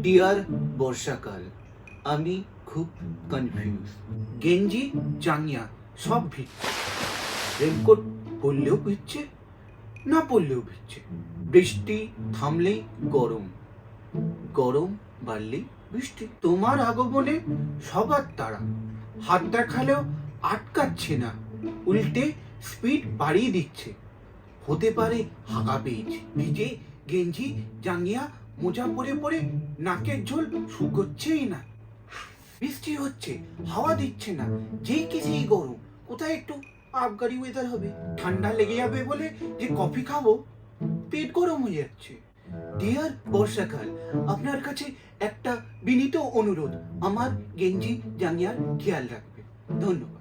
Deer বর্ষাকাল, আমি খুব কনফিউজ। গেঞ্জি জাঙ্গিয়া সব ভিজছে, রেনকোট পরলেও ভিজছে, না পরলেও ভিজছে। বৃষ্টি থামলেই গরম, গরম বাড়লেই বৃষ্টি। তোমার আগমনে সবার তারা, হাত দেখালেও আটকাচ্ছে না, উল্টে স্পিড বাড়িয়ে দিচ্ছে। হতে পারে হাগা পেয়েছে, ভিজে গেঞ্জি জাঙ্গিয়া মোজা পরে পরে নাকের ঝোল শুকোচ্ছেই না। বৃষ্টি হচ্ছে, হাওয়া দিচ্ছে না, যেই কি সেই গরম। কোথায় একটু আবগারি ওয়েদার হবে, ঠান্ডা লেগে যাবে বলে যে কফি খাবো, পেট গরম হয়ে যাচ্ছে। ডিয়ার বর্ষাকাল, আপনার কাছে একটা বিনীত অনুরোধ, আমার গেঞ্জি জাঙ্গিয়ার খেয়াল রাখবে। ধন্যবাদ।